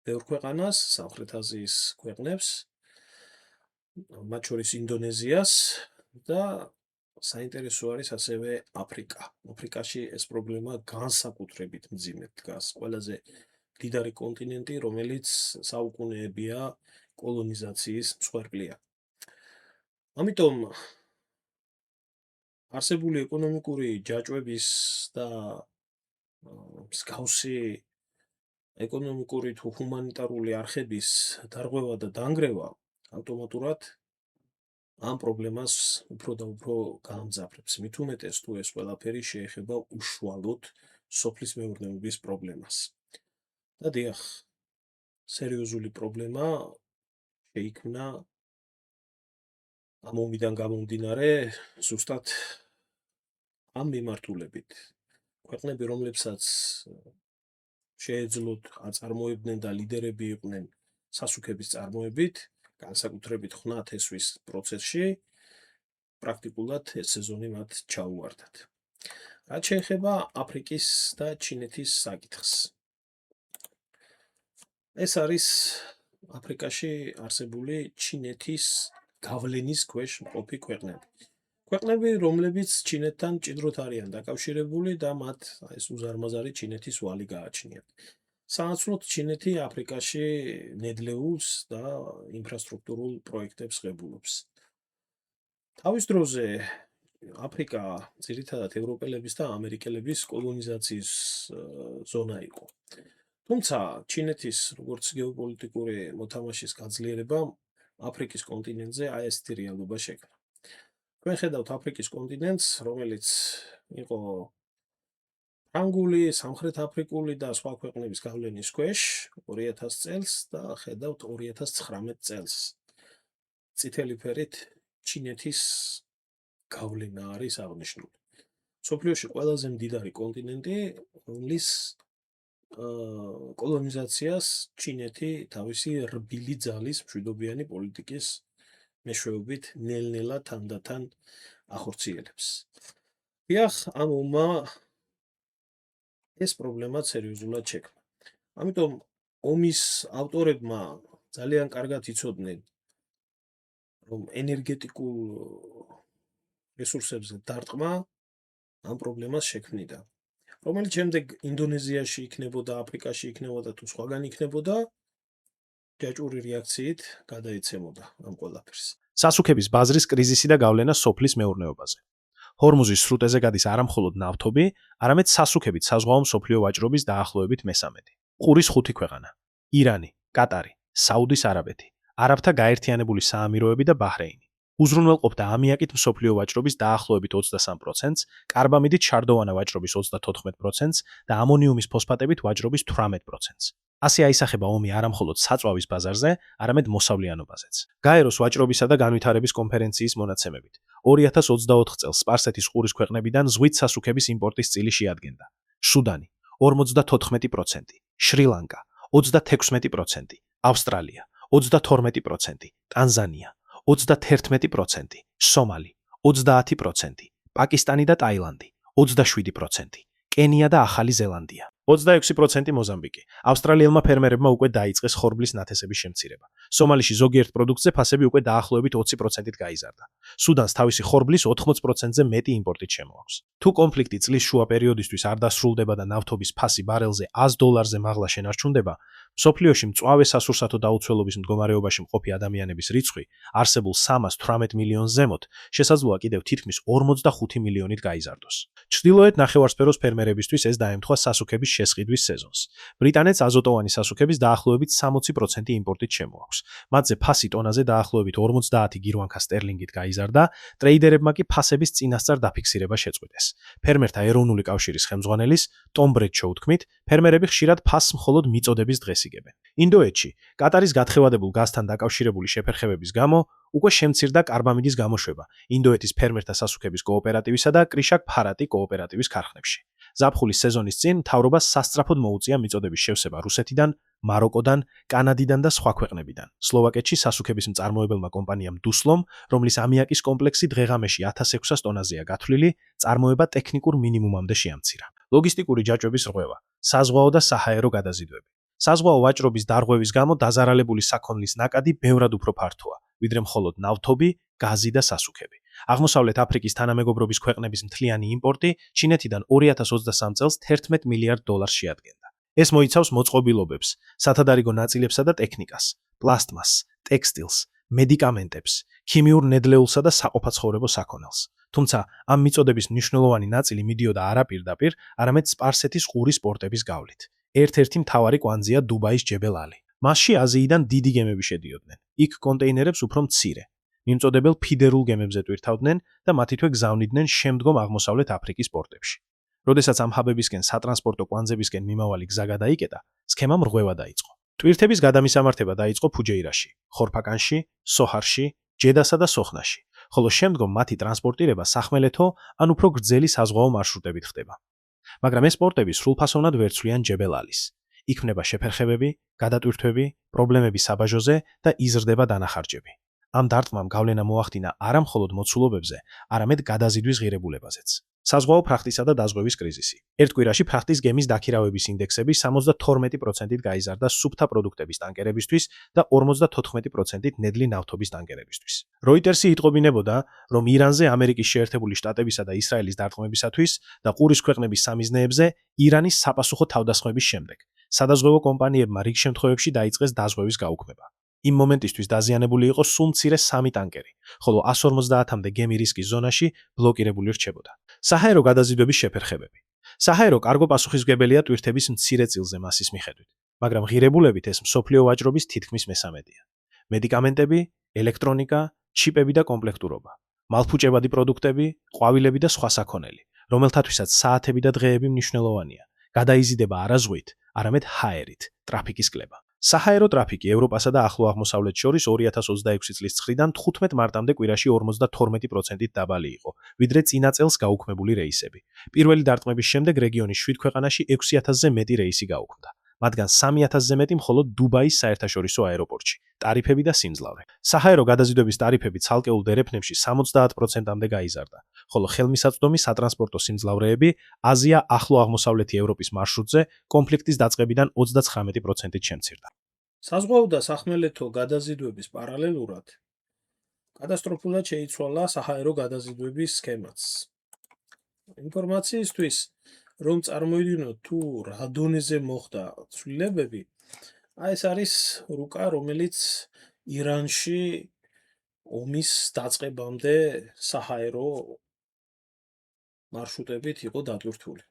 ბევრ ქვეყანას, სამხრეთ აზიის ქვეყნებს, მათ შორის ინდონეზიას და საინტერესო არის ასევე აფრიკა. აფრიკაში ეს პრობლემა განსაკუთრებით მძიმედ დგას. ყველაზე მდიდარი კონტინენტი, რომელიც საუკუნეებია კოლონიზაციის მსხვერპლია. ამიტომ არსებული ეკონომიკური ჯაჭვების და მსგავსი ეკონომიკური თუ ჰუმანიტარული არხების დარღვევა და დანგრევა ავტომატურად ამ პრობლემას უფრო და უფრო გაამძაფრებს. მით უმეტეს თუ ეს ყველაფერი შეეხება უშუალოდ სოფლის მეურნეობის პრობლემას. და დიახ, სერიოზული პრობლემა შეიქმნა ამ ომიდან გამომდინარე ზუსტად ამ მიმართულებით. ქვეყნები, რომლებსაც შეეძლოთ აწარმოებდნენ და ლიდერები იყვნენ სასუქების წარმოებით, განსაკუთრებით ხნათ ესვის პროცესში, პრაქტიკულად ეს სეზონი მათ ჩაუვარდათ. რაც შეეხება აფრიკის და ჩინეთის საკითხს. ეს არის აფრიკაში არსებული ჩინეთის გავლენის ქვეშ მყოფი ქვეყნები. ქვეყნები, რომლებიც ჩინეთთან მჭიდროდ არიან დაკავშირებული და მათ ეს უზარმაზარი ჩინეთის ვალი გააჩნიათ. სანაცვლოდ ჩინეთი აფრიკაში ნედლეულს და ინფრასტრუქტურულ პროექტებს ღებულობს. თავის დროზე აფრიკა ძირითადად ევროპელების და ამერიკელების კოლონიზაციის ზონა იყო. თუმცა ჩინეთის როგორც გეოპოლიტიკური მოთამაშის გაძლიერებამ აფრიკის კონტინენტზე ესეთი რეალობა შექმნა. თქვენ ხედავთ აფრიკის კონტინენტს, რომელიც იყო ფრანგული, სამხრეთ აფრიკული და სხვა ქვეყნების გავლენის ქვეშ 2000 წელს და ხედავთ 2019 წელს. წითელი ფერით ჩინეთის გავლენა არის აღნიშნული. მსოფლიოში ყველაზე მდიდარი კონტინენტი, რომლის კოლონიზაციას ჩინეთი თავისი რბილი ძალის მშვიდობიანი პოლიტიკის მეშვეობით ნელ-ნელა თანდათან ახორციელებს. დიახ, ამ ომმა ეს პრობლემა სერიოზულად შექმნა. ამიტომ ომის ავტორებმა ძალიან კარგად იცოდნენ, რომ ენერგეტიკულ რესურსებზე დარტყმა ამ პრობლემას შექმნიდა. რომელიც შემდეგ ინდონეზიაში იქნებოდა, აფრიკაში იქნებოდა თუ სხვაგან იქნებოდა, ჯაჭვური რეაქციით გადაეცემოდა ამ ყველაფერს. სასუქების ბაზრის კრიზისი და გავლენა სოფლის მეურნეობაზე. ჰორმუზის სრუტეზე გადის არა მხოლოდ ნავთობი, არამედ სასუქებით საზღვაო მსოფლიო ვაჭრობის დაახლოებით მესამედი. ყურის 5 ქვეყანა: ირანი, კატარი, საუდის არაბეთი, არაბთა გაერთიანებული საამიროები და ბაჰრეინი. უზრუნველყოფდა ამიაკით მსოფლიო ვაჭრობის დაახლოებით 23%-ს, კარბამიდით შარდოვანა ვაჭრობის 34%-ს და ამონიუმის ფოსფატებით ვაჭრობის 18%-ს. ასე აისახება ომი არამხოლოდ საწვავის ბაზარზე, არამედ მოსავლიანობაზეც. გაეროს ვაჭრობისა და განვითარების კონფერენციის მონაცემებით 2024 წელს სპარსეთის ყურის ქვეყნებიდან ზღვით სასუქების იმპორტის წილი შეადგენდა: სუდანი 54%, შრი-ლანკა 36%, ავსტრალია 32%, ტანზანია 31%, სომალი 30%, პაკისტანი და ტაილანდი 27%, კენია და ახალი ზელანდია 26%, მოზამბიკი. ავსტრალიელმა ფერმერებმა უკვე დაიწყეს ხორბლის ნათესების შემცირება. სომალიში ზოგიერთ პროდუქტზე ფასები უკვე დაახლოებით 20%-ით გაიზარდა. სუდანს თავისი ხორბლის 80%-ზე მეტი იმპორტით შემოაქვს. თუ კონფლიქტი წლის შუა პერიოდისთვის არ დასრულდება და ნავთობის ფასი ბარელზე $100-ზე მაღლა შენარჩუნდება, მსოფლიოში მწვავე სასურსათო დაუცველობის მდგომარეობაში მყოფი ადამიანების რიცხვი არსებულ 318 მილიონს ზემოთ შესაძლოა კიდევ თითქმის 45 მილიონით გაიზარდოს. ჩრდილოეთ ნახევარსფეროს ფერმერებისთვის ეს დაემთხვა სასუქების შესყიდვის სეზონს. ბრიტანეთს აზოტოვანი სასუქების დაახლოებით 60% იმპორტით შემოაქვს. მათზე ფასი ტონაზე დაახლოებით 50 გირვანქა სტერლინგით გაიზარდა, ტრეიდერებმა კი ფასების წინასწარ დაფიქსირება შეწყვიტეს. ფერმერთა ეროვნული კავშირის ხელმძღვანელის ტომ ბრედშო უთქმით, ფერმერები ხშირად ფასს მხოლოდ მიწოდების დღეს იგებენ. ინდოეთში კატარის გათხევადებულ გაზთან დაკავშირებული შეფერხებების გამო უკვე შემცირდა კარბამიდის გამოშვება ინდოეთის ფერმერთა სასუქების კოოპერატივისა და კრიშაკ ფარატი კოოპერატივის ქარხნებში. ზაფხულის სეზონის წინ მთავრობას სასწრაფოდ მოუწია მიწოდების შევსება რუსეთიდან, მაროკოდან, კანადიდან და სხვა ქვეყნებიდან. სლოვაკეთში სასუქების მწარმოებელმა კომპანიამ დუსლომ, რომლის ამიაკის კომპლექსი დღეღამეში 1600 ტონაზეა გათვლილი, წარმოება ტექნიკურ მინიმუმამდე შეამცირა. ლოგისტიკური ჯაჭვების რღვევა, საზღვაო და საჰაერო გადაზიდვები. საზღვაო ვაჭრობის დარღვევის გამო დაზარალებული საქონლის ნაკადი ბევრად უფრო ფართოა, ვიდრე მხოლოდ ნავთობი, გაზი და სასუქები. აღმოსავლეთ აფრიკის თანამეგობრობის ქვეყნების მთლიანი იმპორტი ჩინეთიდან 2023 წელს $11 მილიარდ შეადგენდა. ეს მოიცავს მოწყობილობებს, სათადარიგო ნაწილებსა და ტექნიკას, პლასტმასს, ტექსტილს, მედიკამენტებს, ქიმიურ ნედლეულსა და საყოფაცხოვრებო საქონელს. თუმცა ამ მიწოდების მნიშვნელოვანი ნაწილი მიდიოდა არა პირდაპირ, არამედ სპარსეთის ყურის პორტების გავლით. ერთ-ერთი მთავარი კვანძია დუბაის ჯებელ-ალი. მასში აზიიდან დიდი გემები შედიოდნენ. იქ კონტეინერებს უფრო მცირე, მიმწოდებელ ფიდერულ გემებზე ტვირთავდნენ და მათითვე გზავნიდნენ შემდგომ აღმოსავლეთ აფრიკის პორტებში. როდესაც ამ ჰაბებისკენ სატრანსპორტო კვანძებისკენ მიმავალი გზა გადაიკეტა, სქემამ რღვევა დაიწყო. ტვირთების გადამისამართება დაიწყო ფუჯეირაში, ხორფაკანში, სოჰარში, ჯედასა და სოხნაში, ხოლო შემდგომ მათი ტრანსპორტირება სახმელეთო ან უფრო გრძელი საზღვაო მარშრუტებით ხდება. მაგრამ ეს პორტები სრულფასოვნად ვერ ცვლიან ჯებელ-ალის. იქმნება შეფერხებები, გადატვირთვები, პრობლემები საბაჟოზე და იზრდება დანახარჯები. ამ დარტყმამ გავლენა მოახდინა არა მხოლოდ მოცულობებზე, არამედ გადაზიდვის ღირებულებაზეც. საზღვაო ფრახტისა და დაზღვევის კრიზისი. ერთ კვირაში ფრახტის გემის დაქირავების ინდექსები 72%-ით გაიზარდა სუფთა პროდუქტების ტანკერებისთვის და 54%-ით ნედლი ნავთობის ტანკერებისთვის. როიტერსი იტყობინებოდა, რომ ირანზე ამერიკის შეერთებული შტატებისა და ისრაელის დარტყმებისათვის და ყურის ქვეყნების სამიზნეებზე ირანის საპასუხო თავდასხმების შემდეგ სადაზღვევო კომპანიებმა რიგ შემთხვევებში დაიწყეს დაზღვევის გაუქმება. იმ მომენტისთვის დაზიანებული იყო სულ მცირე 3 ტანკერი, ხოლო 150-მდე გემი რისკის ზონაში ბლოკირებული რჩებოდა. საჰაერო გადაზიდვების შეფერხებები. საჰაერო კარგო პასუხისმგებელია ტვირთების მცირე წილზე მასის მიხედვით, მაგრამ ღირებულებით ეს მსოფლიო ვაჭრობის თითქმის მესამედია. მედიკამენტები, ელექტრონიკა, ჩიპები და კომპლექტურობა, მალფუჭებადი პროდუქტები, ყვავილები და სხვა საქონელი, რომელთათვისაც საათები და დღეები მნიშვნელოვანია. გადაიზიდება არა ზღვით, არამედ ჰაერით, ტრაფიკის კლება. საჰაერო ტრაფიკი ევროპასა და ახლო აღმოსავლეთს შორის 2026 წლის 9-დან 15 მარტამდე კვირაში 52%-ით დაბალი იყო, ვიდრე წინა წელს გაუქმებული რეისები. პირველი დარტყმების შემდეგ რეგიონის 7 ქვეყანაში 6000-ზე მეტი რეისი გაუქმდა. მათგან 3000-ზე მეტი მხოლოდ დუბაის საერთაშორისო აეროპორტში. ტარიფები და სიმძლავრე. საჰაერო გადაზიდვების ტარიფები ცალკეულ დერეფნებში 70%-მდე გაიზარდა, ხოლო ხელმისაწვდომი სატრანსპორტო სიმძლავრეები აზია ახლო აღმოსავლეთი ევროპის მარშრუტზე კონფლიქტის დაწყებიდან 39%-ით შემცირდა. საზღვაო და სახმელეთო გადაზიდვების პარალელურად კატასტროფულად შეიცვალა საჰაერო გადაზიდვების სქემაც. ინფორმაციისთვის, რომ წარმოიდგინოთ თუ რა დონეზე მოხდა ცვლილებები, ეს არის რუკა, რომელიც ირანში ომის დაწყებამდე საჰაერო მარშრუტებით იყო დატვირთული.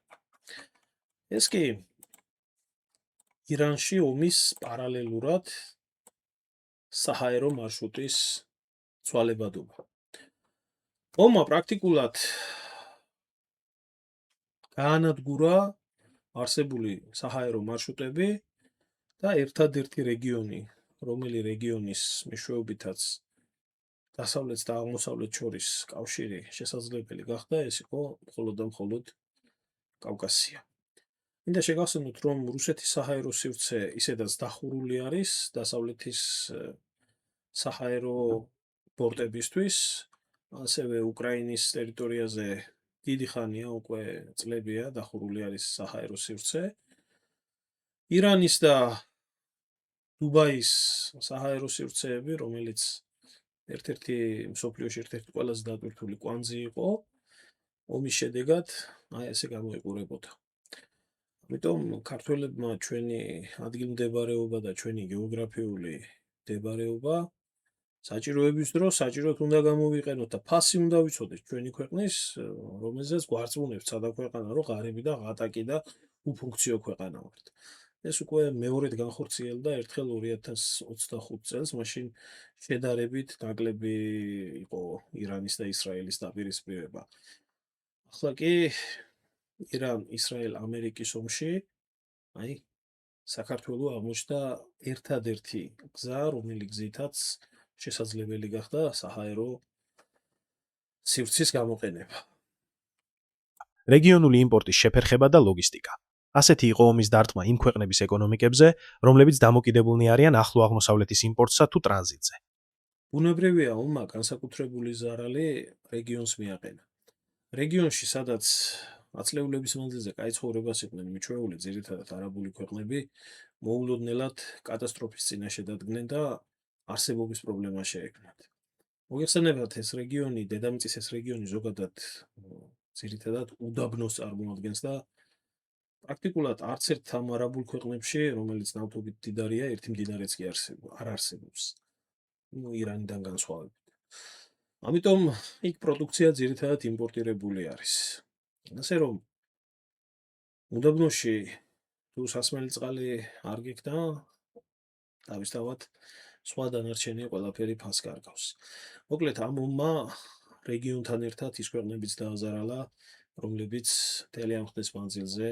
ეს კი ირანში ომის პარალელურად საჰაერო მარშრუტის ცვალებადობა. ომმა პრაქტიკულად გაანადგურა არსებული საჰაერო მარშრუტები და ერთადერთი რეგიონი, რომელი რეგიონის მეშვეობითაც დასავლეთს და აღმოსავლეთ შორის კავშირი შესაძლებელი გახდა, ეს იყო მხოლოდ და მხოლოდ კავკასია. მინდა შეგახსენოთ, რომ რუსეთის საჰაერო სივრცე ისედაც დახურული არის დასავლეთის საჰაერო პორტებისთვის, ასევე უკრაინის ტერიტორიაზე დიდი ხანია, უკვე წლებია დახურული არის საჰაერო სივრცე. ირანის და დუბაის საჰაერო სივრცეები, რომელიც ერთ-ერთი მსოფლიოში ერთ-ერთი ყველაზე დატვირთული კვანძი იყო, ომის შედეგად ესე გამოიყურებოდა. ამიტომ ქართველებმა ჩვენი ადგილმდებარეობა და ჩვენი გეოგრაფიული მდებარეობა საჭიროების დროს საჭიროდ უნდა გამოვიყენოთ და ფასი უნდა ვიცოდეთ ჩვენი ქვეყნის, რომელზეც გვარწმუნებთ სადა ქვეყანა, რომ ღარიბი და ღატაკი და უფუნქციო ქვეყანა ვართ. ეს უკვე მეორედ განხორციელდა ერთხელ 2025 წელს, მაშინ შედარებით ნაკლები იყო ირანის და ისრაელის დაპირისპირება. ახლა კი ირან, ისრაელ, ამერიკის ომში, საქართველო აღმოჩნდა ერთადერთი გზა, რომელი გზითაც შესაძლებელი გახდა საჰაერო სივრცის გამოყენება. რეგიონული იმპორტის შეფერხება და ლოგისტიკა. ასეთი იყო ომის დარტყმა იმ ქვეყნების ეკონომიკებზე, რომლებიც დამოკიდებულნი არიან ახლო აღმოსავლეთის იმპორტსა თუ ტრანზიტზე. ბუნებრივია ომმა განსაკუთრებული ზარალი რეგიონს მიაყენა. რეგიონში, სადაც აწლეულების მანძილზე კაი ცხოვრებას იყვნენ მიჩვეული ძირითადად არაბული ქვეყნები, მოულოდნელად კატასტროფის წინაშე დადგნენ და არსებობის პრობლემა შეექმნათ. მოგეხსენებათ, ეს რეგიონი, დედამიწის ეს რეგიონი ზოგადად ძირითადად უდაბნოს წარმოადგენს და პრაქტიკულად არც ერთ ამ არაბულ ქვეყნებში, რომელიც ნავთობით მდიდარია, ერთი მდინარეც კი არ არსებობს. ირანიდან განსხვავებით. ამიტომ იქ პროდუქცია ძირითადად იმპორტირებული არის. ასე რომ უდაბნოში თუ სასმელი წყალი არ გიქნა, თავისთავად სხვა დანარჩენი ყველაფერი ფას კარგავს. მოკლედ ამ ომმა რეგიონთან ერთად ის ქვეყნებიც დააზარალა, რომლებიც მთელი ამ ხნის მანძილზე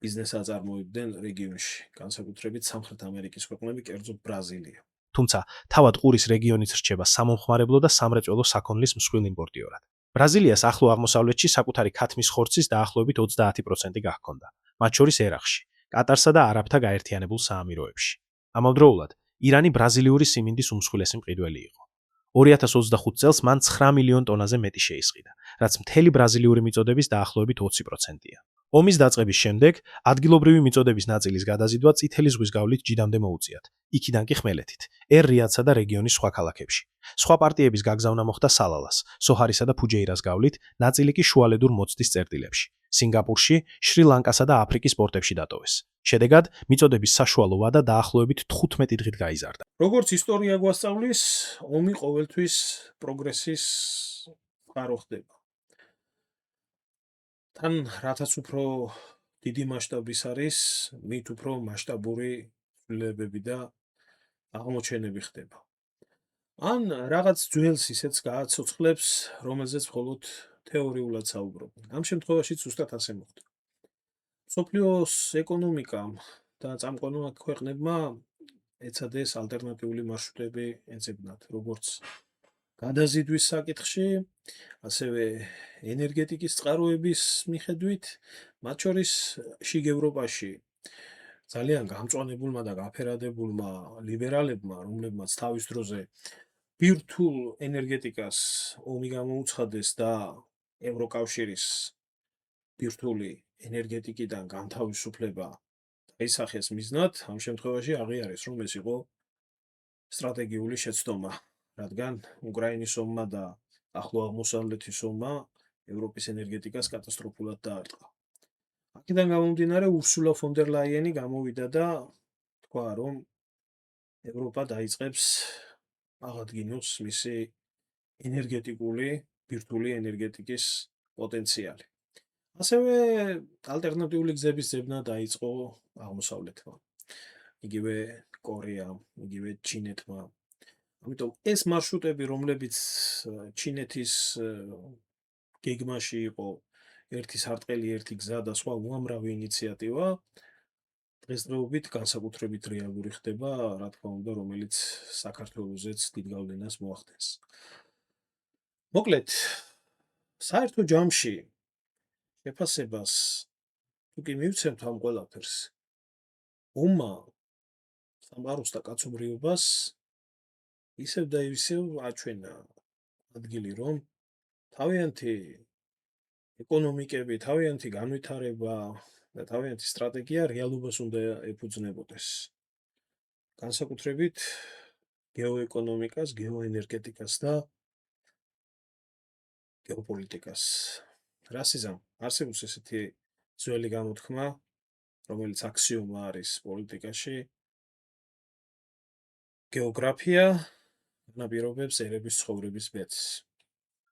ბიზნესს აწარმოებდნენ რეგიონში, განსაკუთრებით სამხრეთ ამერიკის ქვეყნები, კერძოდ ბრაზილია. თუმცა თავად ყურის რეგიონიც რჩება სამომხმარებლო და სამრეწველო საქონლის მსხვილ იმპორტიორად. ბრაზილიას ახლო აღმოსავლეთში საკუთარი ქათმის ხორცის დაახლოებით 30% გაჰქონდა, მათ შორის ერაყში, კატარსა და არაბთა გაერთიანებულ საამიროებში. ამავდროულად, ირანი ბრაზილიური სიმინდის უმსხვილესი მყიდველი იყო. 2025 წელს მან 9 მილიონ ტონაზე მეტი შეისყიდა, რაც მთელი ბრაზილიური მიწოდების დაახლოებით 20%-ია. ომის დაწყების შემდეგ ადგილობრივი მიწოდების ნაწილის გადაზიდვა წითელი ზღვის გავლით ჯიდამდე მოუწიათ, იქიდან კი ხმელეთით, ერ-რიადსა და რეგიონის სხვა ქალაქებში. სხვა პარტიების გაგზავნა მოხდა სალალას, სოჰარისა და ფუჯეირას გავლით, ნაწილი კი შუალედურ მოცდის წერტილებში. სინგაპურში, შრი-ლანკასა და აფრიკის პორტებში დატოვეს. შედეგად, მიწოდების საშუალო ვადა დაახლოებით 15 დღით გაიზარდა. როგორც ისტორია გვასწავლის, ომი ყოველთვის პროგრესის წყარო ხდება. თან რათაც უფრო დიდი მასშტაბის არის, მით უფრო მასშტაბური ცვლილებები და აღმოჩენები ხდება. ან რაღაც ძველს ისეც გააცოცხლებს, რომელზეც მხოლოდ თეორიულად საუბრობენ. ამ შემთხვევაში ზუსტად ასე მოხდა. მსოფლიოს ეკონომიკამ და წამყვანმა ქვეყნებმა ეცადეს ალტერნატიული მარშრუტები ეძებნათ, როგორც გადაზიდვის საკითხში, ასევე ენერგეტიკის წყაროების მიხედვით, მათ შორის შიგ ევროპაში ძალიან გამწვანებულმა და გაფერადებულმა ლიბერალებმა, რომლებმაც თავის დროზე ბირთვულ ენერგეტიკას ომი გამოუცხადეს და ევროკავშირის ბირთვული ენერგეტიკიდან განთავისუფლება დაისახეს მიზნად, ამ შემთხვევაში აღიარეს, რომ ეს იყო სტრატეგიული შეცდომა, რადგან უკრაინის ომმა და ახლო აღმოსავლეთის ომმა ევროპის ენერგეტიკას კატასტროფულად დაარტყა. აქედან გამომდინარე, ურსულა ფონ დერ ლაიენი გამოვიდა და თქვა, რომ ევროპა დაიწყებს აღადგინოს მისი ენერგეტიკული, ბირთვული ენერგეტიკის პოტენციალი. ასევე ალტერნატიული გზების ძებნა დაიწყო აღმოსავლეთმა. იგივე კორეამ, იგივე ჩინეთმა. ამიტომ ეს მარშრუტები, რომლებიც ჩინეთის გეგმაში იყო ერთი სარტყელი, ერთი გზა და სხვა უამრავი ინიციატივა, დღესდღეობით განსაკუთრებით რეალური ხდება, რა თქმა უნდა, რომელიც საქართველოსაც დიდ გავლენას მოახდენს. მოკლედ, საერთო ჯამში შეფასებას თუ კი მივცემთ ამ ყველაფერს, ომმა სამყაროს და კაცობრიობას ისევ და ისევ აჩვენა ადგილი, რომ თავიანთი ეკონომიკები, თავიანთი განვითარება და თავიანთი სტრატეგია რეალობას უნდა ეფუძნებოდეს. განსაკუთრებით გეოეკონომიკას, გეოენერგეტიკას და გეოპოლიტიკას. რასიზამ არსებობს ესეთი ძველი გამოთქმა, რომელიც აქსიომა არის პოლიტიკაში. გეოგრაფია განაპირობებს ერების ცხოვრების ბედს.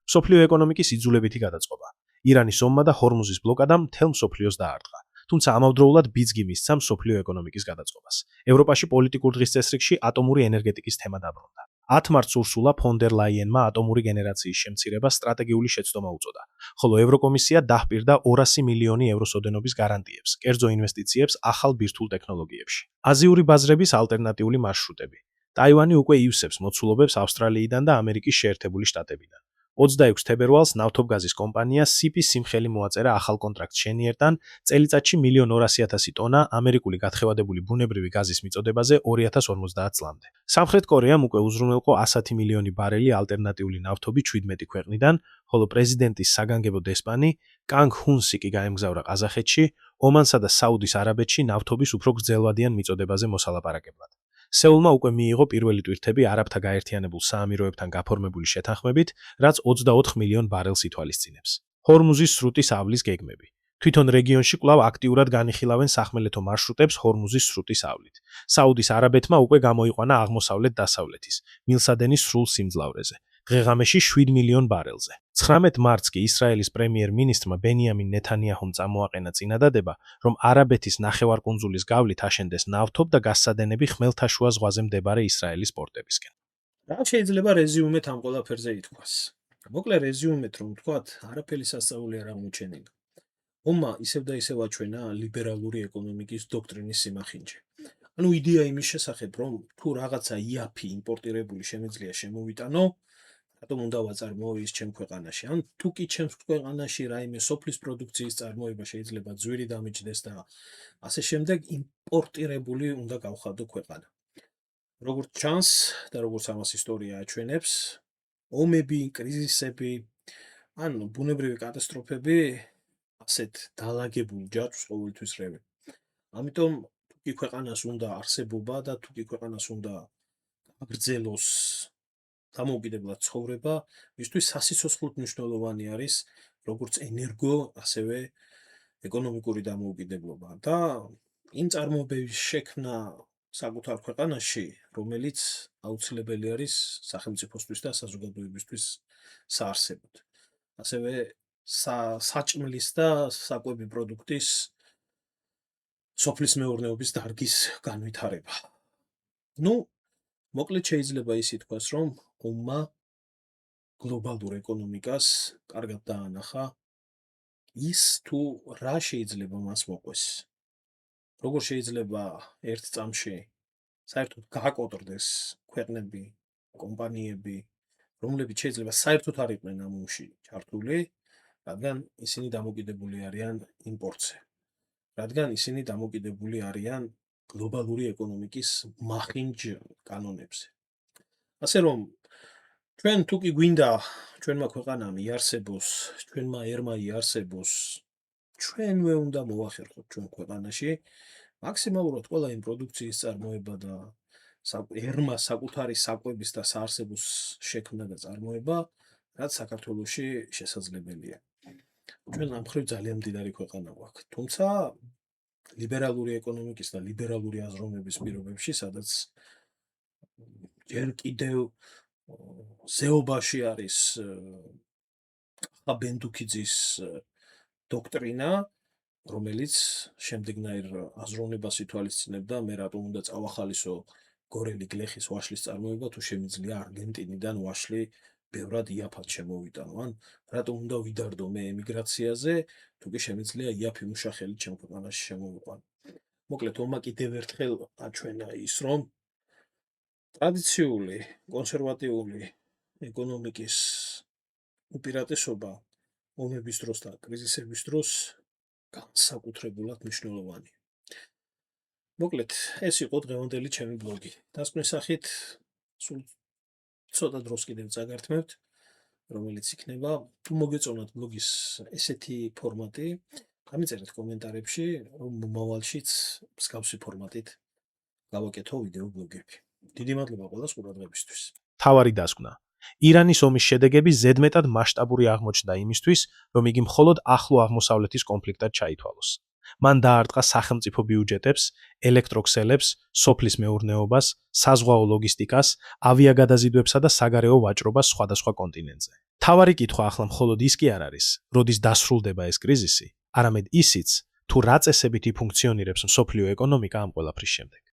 მსოფლიო ეკონომიკის იძულებითი გადაწყობა. ირანის ომმა და ჰორმუზის ბლოკადამ მთელ მსოფლიოს დაარტყა. თუმცა ამავდროულად ბიძგი მისცა მსოფლიო ეკონომიკის გადაწყობას. ევროპაში პოლიტიკურ დღესწესრიგში ატომური ენერგეტიკის თემა დაბრუნდა. 10 მარტს ურსულა ფონ დერ ლაიენმა ატომური გენერაციის შემცირებას სტრატეგიული შეცდომა უწოდა, ხოლო ევროკომისია დაჰპირდა 200 მილიონი ევროს ოდენობის გარანტიებს, კერძო ინვესტიციებს ახალ ბირთვულ ტექნოლოგიებში. აზიური ბაზრების ალტერნატიული მარშრუტები. ტაივანი უკვე ივსებს მოცულობებს ავსტრალიიდან და ამერიკის შეერთებული შტატებიდან. 26 თებერვალს ნავთობგაზის კომპანია CP სიმხელი მოაწერა ახალ კონტრაქტს შენიერთან წელიწადში 1.200.000 ტონა ამერიკული გათხევადებული ბუნებრივი გაზის მიწოდებაზე 2050 წლამდე. სამხრეთ კორეამ უკვე უზრუნველყო 100 მილიონი ბარელი ალტერნატიული ნავთობი 17 ქვეყნიდან, ხოლო პრეზიდენტის საგანგებო დესპანი კანგ ჰუნ სიკი გაემგზავრა ყაზახეთში, ომანსა და საუდის არაბეთში ნავთობის უფრო გრძელვადიან მიწოდებაზე მოსალაპარაკებლად. სეულმა უკვე მიიღო პირველი ტვირთები არაბთა გაერთიანებულ საამიროებთან გაფორმებული შეთანხმებით, რაც 24 მილიონ ბარელს ითვალისწინებს. ჰორმუზის სრუტის ავლის გეგმები. თვითონ რეგიონში კვლავ აქტიურად განიხილავენ სახმელეთო მარშრუტებს ჰორმუზის სრუტისავლით. საუდის არაბეთმა უკვე გამოიყვანა აღმოსავლეთ-დასავლეთის, მილსადენის სრულ სიმძლავრეზე. დღეღამეში 7 მილიონ ბარელზე. 19 მარტს კი ისრაელის პრემიერ-მინისტრმა ბენიამინ ნეთანიაჰუმ წამოაყენა წინადადება, რომ არაბეთის ნახევარკუნძულის გავლით აშენდეს ნავთობ და გაზსადენები ხმელთაშუა ზღვაზე მდებარე ისრაელის პორტებისკენ. რა შეიძლება რეზიუმეთ ამ ყველაფერზე ითქვას? მოკლე რეზიუმეთ რომ ვთქვათ, არაფერი სასწაული არ აღმოჩენილა. ომმა ისევ და ისევ აჩვენა ლიბერალური ეკონომიკის დოქტრინის სიმახინჯე. ანუ იდეა იმის შესახებ, რომ თუ რაღაცა იაფი იმპორტირებული შემეძლია შემოვიტანო, რატომ უნდა ვაწარმოო ის ჩემ ქვეყანაში? ან თუ კი ჩემს ქვეყანაში რაიმე სოფლის პროდუქციის წარმოება შეიძლება ძვირი დამიჯდეს და ასე შემდეგ, იმპორტირებული უნდა გავხადო ქვეყანა. როგორც ჩანს და როგორც ამას ისტორია აჩვენებს, ომები, კრიზისები, ან ბუნებრივი კატასტროფები ასეთ დალაგებულ ჯაჭვს ყოველთვის რევენ. ამიტომ თუ კი ქვეყანას უნდა არსებობა და თუ კი ქვეყანას უნდა გაგრძელოს დამოუკიდებლად ცხოვრება, მისთვის სასიცოცხლოდ მნიშვნელოვანი არის როგორც ენერგო, ასევე ეკონომიკური დამოუკიდებლობა და იმ წარმოებების შექმნა საკუთარ ქვეყანაში, რომელიც აუცილებელი არის სახელმწიფოსთვის და საზოგადოებისთვის საარსებოდ. ასევე საჭმლის და საკვები პროდუქტის სოფლის მეურნეობის დარგის განვითარება. მოკლედ შეიძლება ის ითქვას, რომ ომმა გლობალურ ეკონომიკას კარგად დაანახა ის თუ რა შეიძლება მას მოყვეს. როგორ შეიძლება ერთ წამში საერთოდ გააკოტრდეს ქვეყნები, კომპანიები, რომლებიც შეიძლება საერთოდ არ იყვნენ ამ ომში ჩართული, რადგან ისინი დამოკიდებული არიან იმპორტზე. რადგან ისინი დამოკიდებული არიან გლობალური ეკონომიკის მახინჯ კანონებზე. ასე რომ ჩვენ თუ კი გვინდა ჩვენმა ქვეყანამ იარსებოს, ჩვენმა ერმა იარსებოს, ჩვენვე უნდა მოვახერხოთ ჩვენ ქვეყანაში მაქსიმალურად ყველა იმ პროდუქციის წარმოება და ერმა საკუთარი საკვების და საარსებოს შექმნა და წარმოება, რაც საქართველოში შესაძლებელია. ჩვენ ამ მხრივ ძალიან მდიდარი ქვეყანა გვაქვს. თუმცა ლიბერალური ეკონომიკის და ლიბერალური აზროვნების პირობებში, სადაც ჯერ კიდევ ზეობაში არის ბენდუქიძის დოქტრინა, რომელიც შემდეგნაირ აზროვნებას ითვალისწინებდა, მე რატომ უნდა წავახალისო გორელი გლეხის ვაშლის წარმოება თუ შემიძლია არგენტინიდან ვაშლი ბევრად იაფად შემოვიტანო, ან რატომ უნდა ვიდარდო მე ემიგრაციაზე, თუ კი შემიძლია იაფი მუშახელი ჩემ ქვეყანაში შემოვიყვანო. მოკლედ, ომმა კიდევ ერთხელ აჩვენა ის, რომ ტრადიციული, კონსერვატიული ეკონომიკის უპირატესობა ომების დროს და კრიზისების დროს განსაკუთრებულად მნიშვნელოვანია. მოკლედ, ეს იყო დღევანდელი ჩემი ბლოგი. დასკვნის სახით სულ ცოტა დროს კიდევ წაგართმევთ, რომელიც იქნება, თუ მოგეწონათ ბლოგის ესეთი ფორმატი, გამიწერეთ კომენტარებში, რომ მომავალშიც მსგავსი ფორმატით გავაკეთო ვიდეო ბლოგები. დიდი მადლობა ყველას ყურადღებისთვის. თავარი დასკვნა. ირანის ომის შედეგები ზედმეტად მასშტაბური აღმოჩნდა იმისთვის, რომ იგი მხოლოდ ახლო აღმოსავლეთის კონფლიქტად ჩაითვალოს. მან დაარტყა სახელმწიფო ბიუჯეტებს, ელექტროქსელებს, სოფლის მეურნეობას, საზღვაო ლოგისტიკას, ავიაგადაზიდვებსა და საგარეო ვაჭრობას სხვადასხვა კონტინენტზე. თავარი კითხვა ახლა მხოლოდ ის კი არ არის, როდის დასრულდება ეს კრიზისი, არამედ ისიც, თუ რა წესებით იფუნქციონირებს მსოფლიო ეკონომიკა ამ ყველაფრის შემდეგ.